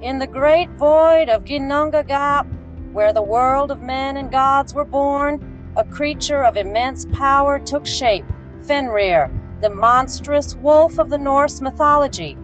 In the great void of Ginnungagap, where the world of men and gods were born, a creature of immense power took shape, Fenrir, the monstrous wolf of the Norse mythology.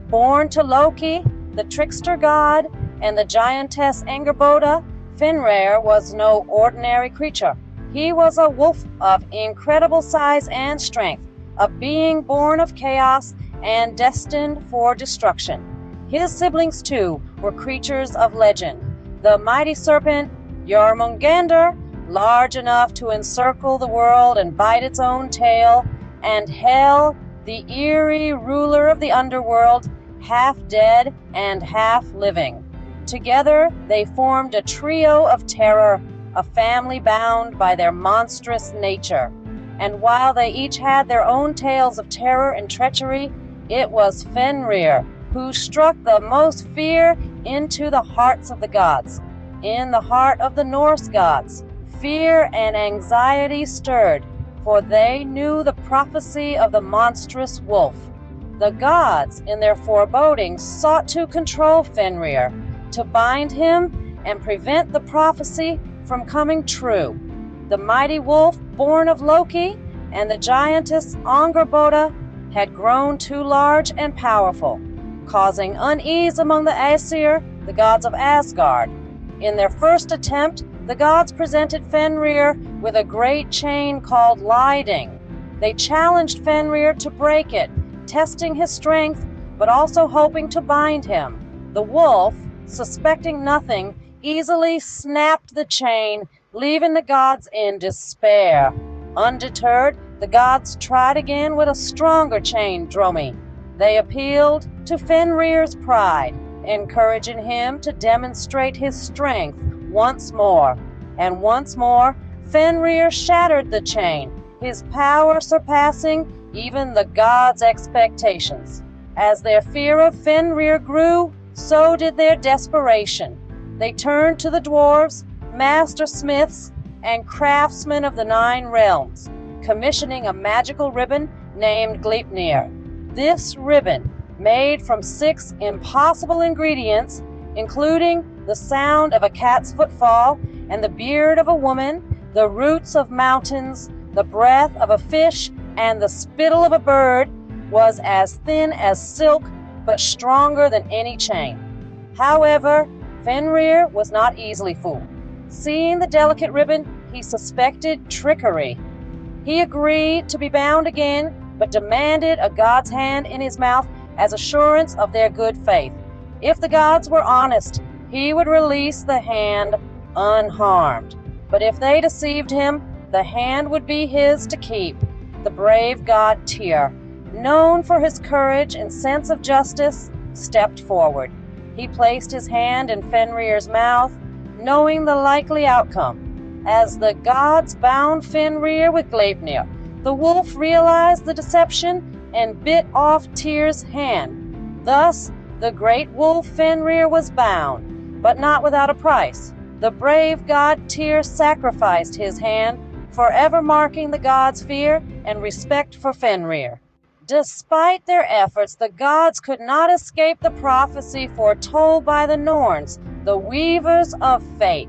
Born to Loki, the trickster god, and the giantess Angerboda, Fenrir was no ordinary creature. He was a wolf of incredible size and strength, a being born of chaos and destined for destruction. His siblings, too, were creatures of legend. The mighty serpent, Jormungandr, large enough to encircle the world and bite its own tail, and Hel, the eerie ruler of the underworld, half dead and half living. Together, they formed a trio of terror, a family bound by their monstrous nature. And while they each had their own tales of terror and treachery, it was Fenrir who struck the most fear into the hearts of the gods. In the heart of the Norse gods, fear and anxiety stirred, for they knew the prophecy of the monstrous wolf. The gods, in their forebodings, sought to control Fenrir, to bind him and prevent the prophecy from coming true. The mighty wolf, born of Loki, and the giantess Angerboda had grown too large and powerful, causing unease among the Aesir, the gods of Asgard. In their first attempt, the gods presented Fenrir with a great chain called Liding. They challenged Fenrir to break it, testing his strength, but also hoping to bind him. The wolf, suspecting nothing, easily snapped the chain, leaving the gods in despair. Undeterred, the gods tried again with a stronger chain, Dromi. They appealed to Fenrir's pride, encouraging him to demonstrate his strength once more. And once more, Fenrir shattered the chain, his power surpassing even the gods' expectations. As their fear of Fenrir grew, so did their desperation. They turned to the dwarves, master smiths, and craftsmen of the 9 realms, commissioning a magical ribbon named Gleipnir. This ribbon, made from 6 impossible ingredients, including the sound of a cat's footfall and the beard of a woman, the roots of mountains, the breath of a fish, and the spittle of a bird, was as thin as silk but stronger than any chain. However, Fenrir was not easily fooled. Seeing the delicate ribbon, he suspected trickery. He agreed to be bound again, but demanded a god's hand in his mouth as assurance of their good faith. If the gods were honest, he would release the hand unharmed. But if they deceived him, the hand would be his to keep. The brave god Tyr, known for his courage and sense of justice, stepped forward. He placed his hand in Fenrir's mouth, knowing the likely outcome. As the gods bound Fenrir with Gleipnir, the wolf realized the deception and bit off Tyr's hand. Thus, the great wolf Fenrir was bound, but not without a price. The brave god Tyr sacrificed his hand, forever marking the gods' fear and respect for Fenrir. Despite their efforts, the gods could not escape the prophecy foretold by the Norns, the weavers of fate.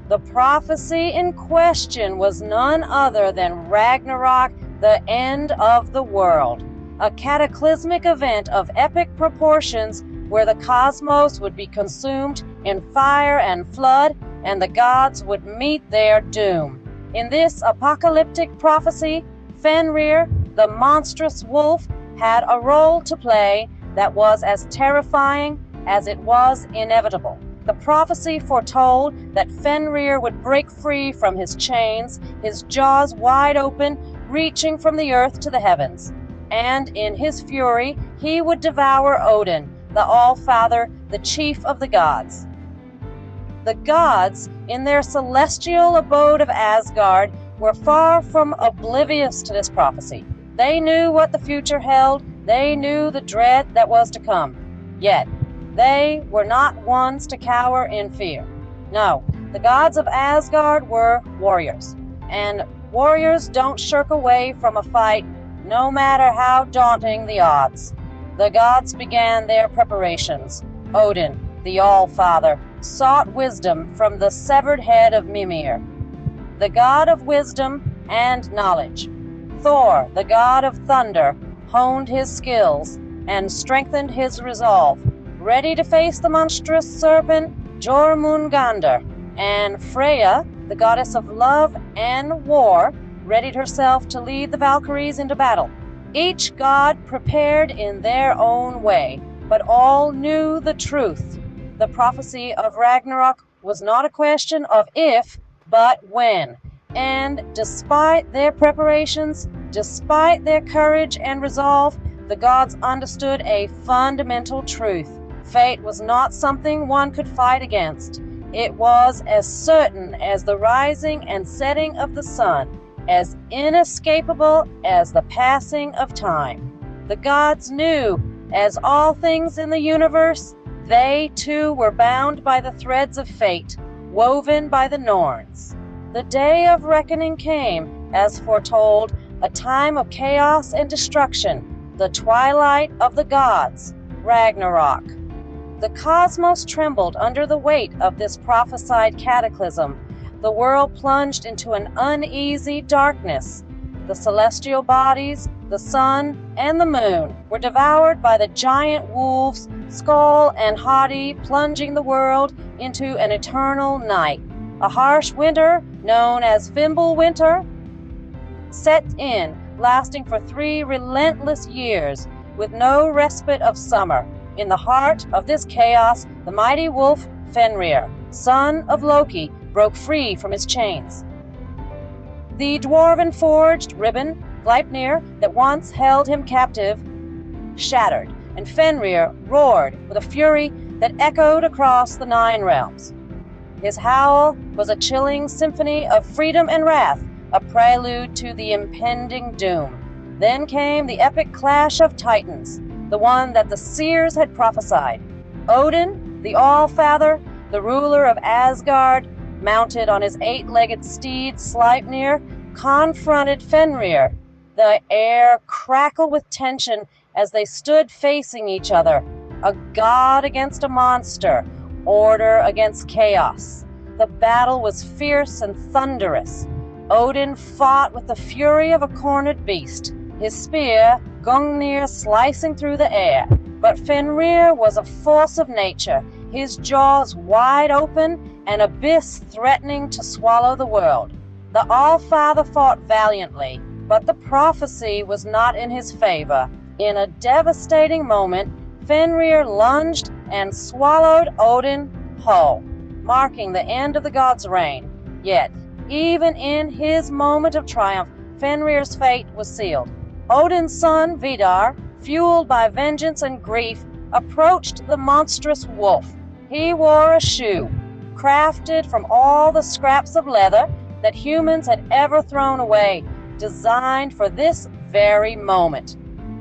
The prophecy in question was none other than Ragnarok, the end of the world, a cataclysmic event of epic proportions where the cosmos would be consumed in fire and flood, and the gods would meet their doom. In this apocalyptic prophecy, Fenrir, the monstrous wolf, had a role to play that was as terrifying as it was inevitable. The prophecy foretold that Fenrir would break free from his chains, his jaws wide open, reaching from the earth to the heavens. And in his fury, he would devour Odin, the All-Father, the chief of the gods. The gods, in their celestial abode of Asgard, were far from oblivious to this prophecy. They knew what the future held. They knew the dread that was to come. Yet, they were not ones to cower in fear. No, the gods of Asgard were warriors. And warriors don't shirk away from a fight, no matter how daunting the odds. The gods began their preparations. Odin, the All-Father, sought wisdom from the severed head of Mimir, the god of wisdom and knowledge. Thor, the god of thunder, honed his skills and strengthened his resolve, ready to face the monstrous serpent Jormungandr, and Freya, the goddess of love and war, readied herself to lead the Valkyries into battle. Each god prepared in their own way, but all knew the truth. The prophecy of Ragnarok was not a question of if, but when. And despite their preparations, despite their courage and resolve, the gods understood a fundamental truth. Fate was not something one could fight against. It was as certain as the rising and setting of the sun, as inescapable as the passing of time. The gods knew, as all things in the universe, they too were bound by the threads of fate, woven by the Norns. The day of reckoning came, as foretold, a time of chaos and destruction, the twilight of the gods, Ragnarok. The cosmos trembled under the weight of this prophesied cataclysm. The world plunged into an uneasy darkness. The celestial bodies, the sun, and the moon were devoured by the giant wolves, Skull and Hati, plunging the world into an eternal night. A harsh winter, known as Fimbulwinter, set in, lasting for 3 relentless years, with no respite of summer. In the heart of this chaos, the mighty wolf Fenrir, son of Loki, broke free from his chains. The dwarven forged ribbon, Gleipnir, that once held him captive, shattered, and Fenrir roared with a fury that echoed across the 9 realms. His howl was a chilling symphony of freedom and wrath, a prelude to the impending doom. Then came the epic clash of titans, the one that the seers had prophesied. Odin, the All-Father, the ruler of Asgard, mounted on his 8-legged steed Sleipnir, confronted Fenrir. The air crackled with tension as they stood facing each other, a god against a monster, order against chaos. The battle was fierce and thunderous. Odin fought with the fury of a cornered beast, his spear, Gungnir, slicing through the air. But Fenrir was a force of nature, his jaws wide open, an abyss threatening to swallow the world. The All-Father fought valiantly, but the prophecy was not in his favor. In a devastating moment, Fenrir lunged and swallowed Odin whole, marking the end of the god's reign. Yet, even in his moment of triumph, Fenrir's fate was sealed. Odin's son, Vidar, fueled by vengeance and grief, approached the monstrous wolf. He wore a shoe, crafted from all the scraps of leather that humans had ever thrown away, designed for this very moment.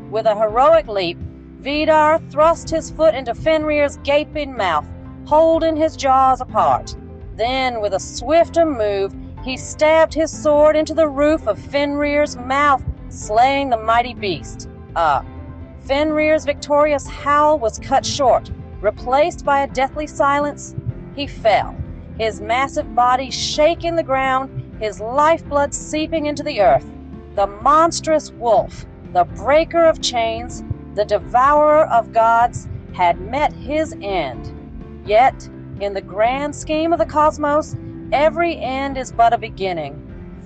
With a heroic leap, Vidar thrust his foot into Fenrir's gaping mouth, holding his jaws apart. Then, with a swifter move, he stabbed his sword into the roof of Fenrir's mouth, slaying the mighty beast. Fenrir's victorious howl was cut short. Replaced by a deathly silence, he fell, his massive body shaking the ground, his lifeblood seeping into the earth. The monstrous wolf, the breaker of chains, the devourer of gods, had met his end. Yet, in the grand scheme of the cosmos, every end is but a beginning.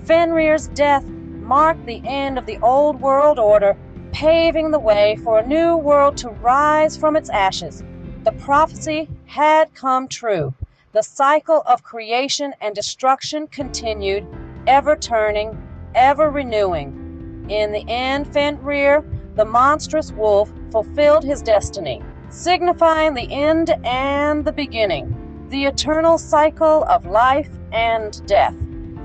Fenrir's death marked the end of the old world order, paving the way for a new world to rise from its ashes. The prophecy had come true. The cycle of creation and destruction continued, ever turning, ever renewing. In the end, Fenrir, the monstrous wolf, fulfilled his destiny, signifying the end and the beginning, the eternal cycle of life and death.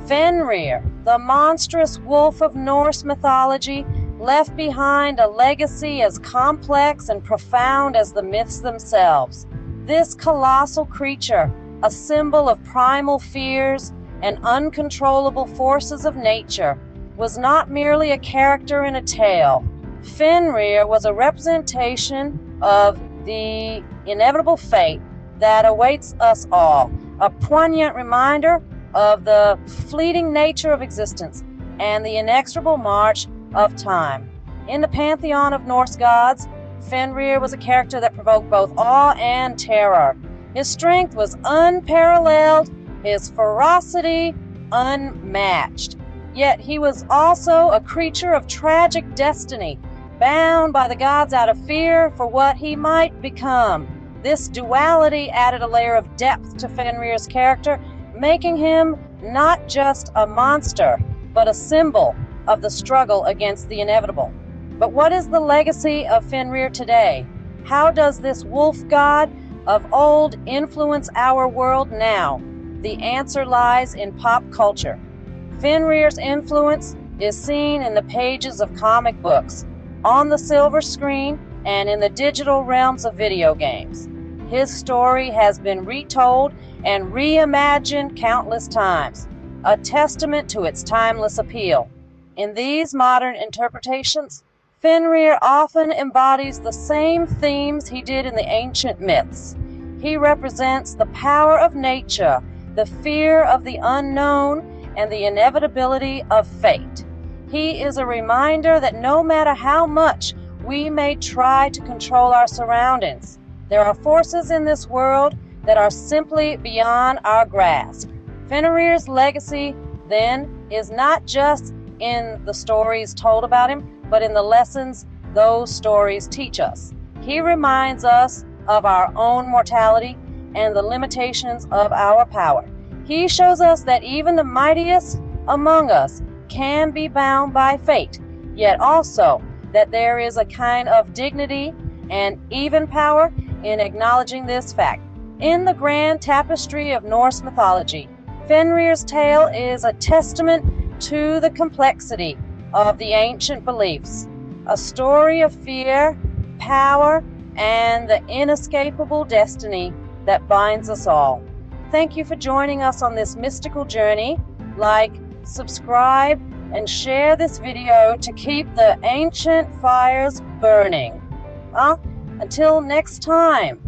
Fenrir, the monstrous wolf of Norse mythology, left behind a legacy as complex and profound as the myths themselves. This colossal creature, a symbol of primal fears and uncontrollable forces of nature, was not merely a character in a tale. Fenrir was a representation of the inevitable fate that awaits us all, a poignant reminder of the fleeting nature of existence and the inexorable march of time. In the pantheon of Norse gods, Fenrir was a character that provoked both awe and terror. His strength was unparalleled, his ferocity unmatched. Yet he was also a creature of tragic destiny, bound by the gods out of fear for what he might become. This duality added a layer of depth to Fenrir's character, making him not just a monster, but a symbol of the struggle against the inevitable. But what is the legacy of Fenrir today? How does this wolf god of old influence our world now? The answer lies in pop culture. Fenrir's influence is seen in the pages of comic books, on the silver screen, and in the digital realms of video games. His story has been retold and reimagined countless times, a testament to its timeless appeal. In these modern interpretations, Fenrir often embodies the same themes he did in the ancient myths. He represents the power of nature, the fear of the unknown, and the inevitability of fate. He is a reminder that no matter how much we may try to control our surroundings, there are forces in this world that are simply beyond our grasp. Fenrir's legacy, then, is not just in the stories told about him, but in the lessons those stories teach us. He reminds us of our own mortality and the limitations of our power. He shows us that even the mightiest among us can be bound by fate, yet also that there is a kind of dignity and even power in acknowledging this fact. In the grand tapestry of Norse mythology, Fenrir's tale is a testament to the complexity of the ancient beliefs, a story of fear, power, and the inescapable destiny that binds us all. Thank you for joining us on this mystical journey. Like, subscribe, and share this video to keep the ancient fires burning. Until next time.